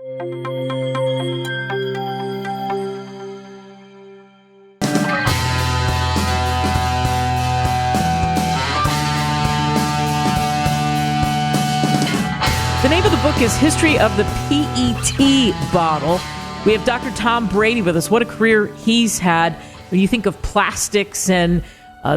The name of the book is History of the PET Bottle. We have Dr. Tom Brady with us. What a career he's had. When you think of plastics and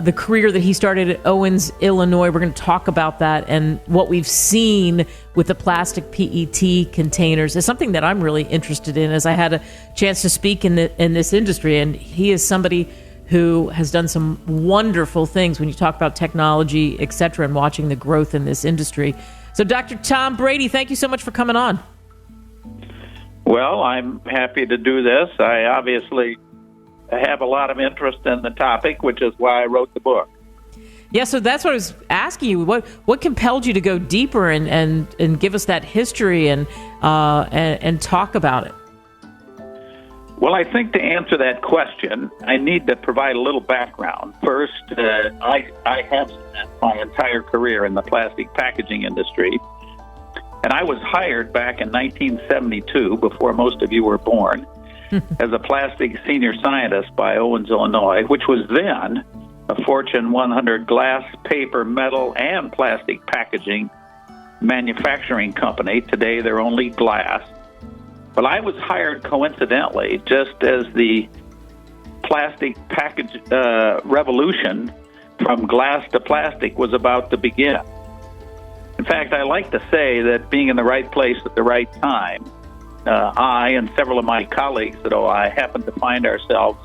the career that he started at Owens, Illinois, we're going to talk about that and what we've seen with the plastic PET containers. It's something that I'm really interested in, as I had a chance to speak in this industry. And he is somebody who has done some wonderful things when you talk about technology, et cetera, and watching the growth in this industry. So, Dr. Tom Brady, thank you so much for coming on. Well, I'm happy to do this. I obviously have a lot of interest in the topic, which is why I wrote the book. Yeah, so that's what I was asking you. What compelled you to go deeper and give us that history and talk about it? Well, I think to answer that question, I need to provide a little background. First, I have spent my entire career in the plastic packaging industry, and I was hired back in 1972, before most of you were born, as a plastic senior scientist by Owens, Illinois, which was then a Fortune 100 glass, paper, metal, and plastic packaging manufacturing company. Today, they're only glass. But I was hired coincidentally just as the plastic package revolution from glass to plastic was about to begin. In fact, I like to say that being in the right place at the right time, I and several of my colleagues at OI happened to find ourselves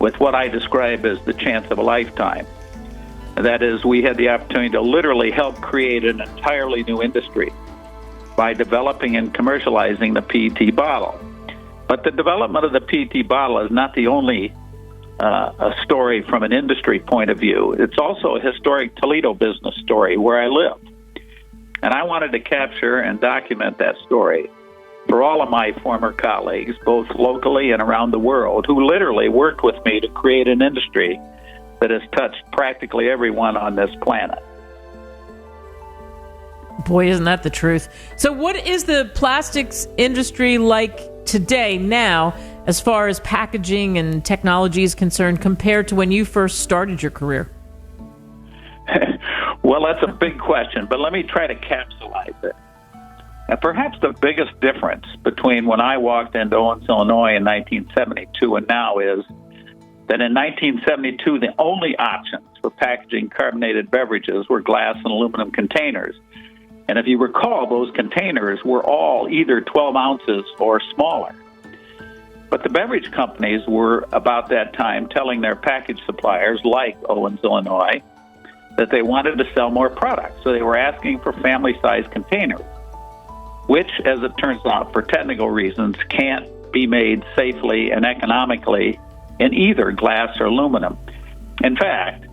with what I describe as the chance of a lifetime. That is, we had the opportunity to literally help create an entirely new industry by developing and commercializing the PET bottle. But the development of the PET bottle is not the only a story from an industry point of view. It's also a historic Toledo business story where I live. And I wanted to capture and document that story for all of my former colleagues, both locally and around the world, who literally worked with me to create an industry that has touched practically everyone on this planet. Boy, isn't that the truth. So what is the plastics industry like today, now, as far as packaging and technology is concerned, compared to when you first started your career? Well, that's a big question, but let me try to capsulize it. And perhaps the biggest difference between when I walked into Owens, Illinois in 1972 and now is that in 1972, the only options for packaging carbonated beverages were glass and aluminum containers. And if you recall, those containers were all either 12 ounces or smaller. But the beverage companies were, about that time, telling their package suppliers, like Owens, Illinois, that they wanted to sell more products. So they were asking for family-sized containers, which, as it turns out, for technical reasons, can't be made safely and economically in either glass or aluminum. In fact,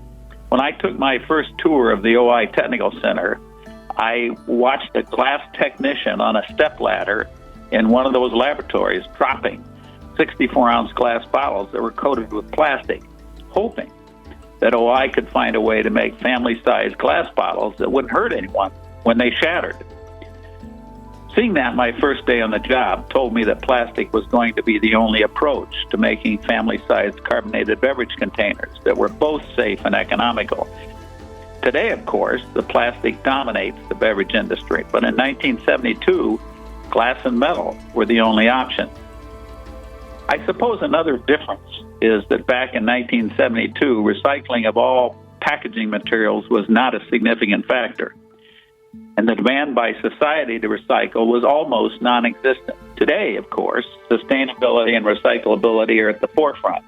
when I took my first tour of the OI Technical Center, I watched a glass technician on a stepladder in one of those laboratories dropping 64-ounce glass bottles that were coated with plastic, hoping that OI could find a way to make family-sized glass bottles that wouldn't hurt anyone when they shattered. Seeing that my first day on the job told me that plastic was going to be the only approach to making family-sized carbonated beverage containers that were both safe and economical. Today, of course, the plastic dominates the beverage industry, but in 1972, glass and metal were the only option. I suppose another difference is that back in 1972, recycling of all packaging materials was not a significant factor, and the demand by society to recycle was almost non-existent. Today, of course, sustainability and recyclability are at the forefront.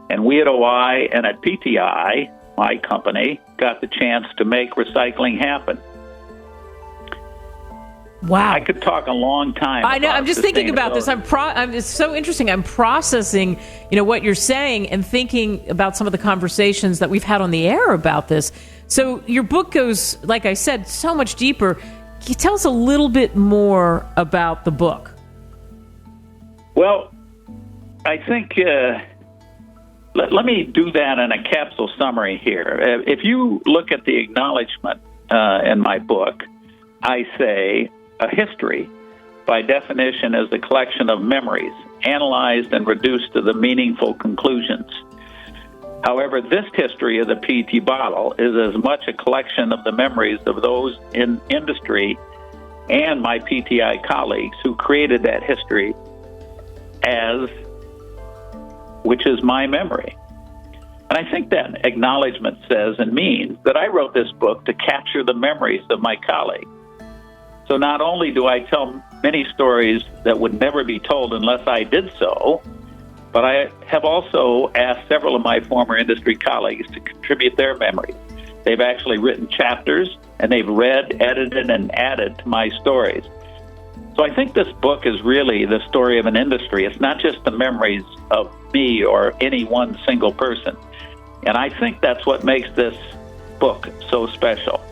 And we at OI and at PTI, my company, got the chance to make recycling happen. Wow. I could talk a long time. I know. I'm just thinking about this. It's so interesting. I'm processing, what you're saying and thinking about some of the conversations that we've had on the air about this. So your book goes, like I said, so much deeper. Can you tell us a little bit more about the book? Well, I think let me do that in a capsule summary here. If you look at the acknowledgement in my book, I say a history by definition, is a collection of memories, analyzed and reduced to the meaningful conclusions. However, this history of the PET bottle is as much a collection of the memories of those in industry and my PTI colleagues who created that history, which is my memory. And I think that acknowledgement says and means that I wrote this book to capture the memories of my colleagues. So not only do I tell many stories that would never be told unless I did so, but I have also asked several of my former industry colleagues to contribute their memories. They've actually written chapters, and they've read, edited, and added to my stories. So I think this book is really the story of an industry. It's not just the memories of me or any one single person. And I think that's what makes this book so special.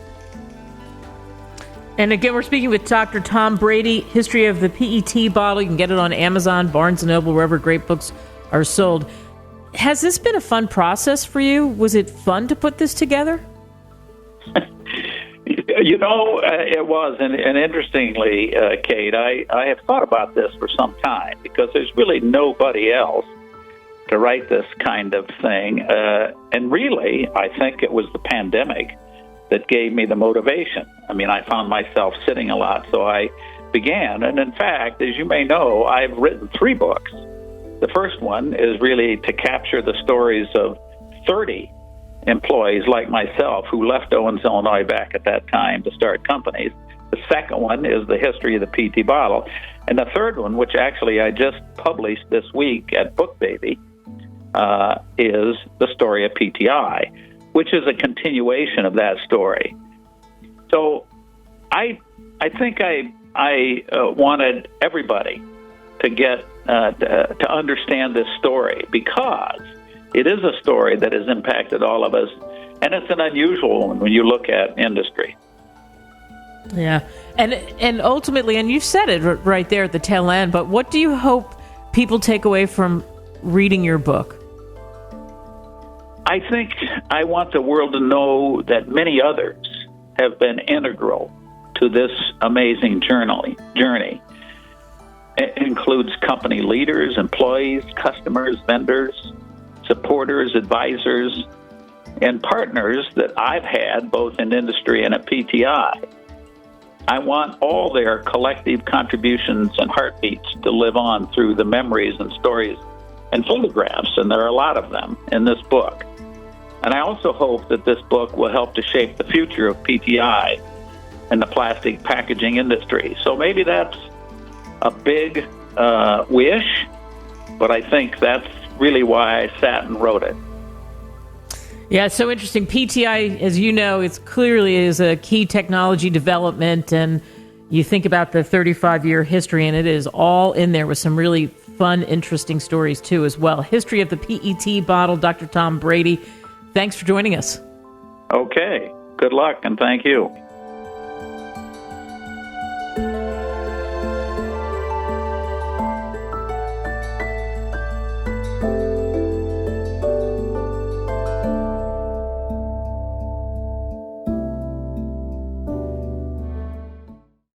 And again, we're speaking with Dr. Tom Brady, History of the PET Bottle. You can get it on Amazon, Barnes & Noble, wherever great books are sold. Has this been a fun process for you? Was it fun to put this together? It was. And interestingly, Kate, I have thought about this for some time because there's really nobody else to write this kind of thing. And really, I think it was the pandemic that gave me the motivation. I mean, I found myself sitting a lot, so I began. And in fact, as you may know, I've written 3 books. The first one is really to capture the stories of 30 employees like myself who left Owens, Illinois back at that time to start companies. The second one is the history of the PET bottle. And the third one, which actually I just published this week at BookBaby, is the story of PTI, which is a continuation of that story. So I think I wanted everybody to get to understand this story because it is a story that has impacted all of us, and it's an unusual one when you look at industry. Yeah, and ultimately, and you said it right there at the tail end, but what do you hope people take away from reading your book? I think I want the world to know that many others have been integral to this amazing journey. It includes company leaders, employees, customers, vendors, supporters, advisors, and partners that I've had both in industry and at PTI. I want all their collective contributions and heartbeats to live on through the memories and stories and photographs, and there are a lot of them in this book. And I also hope that this book will help to shape the future of PTI and the plastic packaging industry. So maybe that's a big wish, but I think that's really why I sat and wrote it. Yeah, it's so interesting. PTI, as you know, it's clearly is a key technology development, and you think about the 35-year history, and it is all in there with some really fun, interesting stories, too, as well. History of the PET bottle, Dr. Tom Brady. Thanks for joining us. Okay. Good luck, and thank you.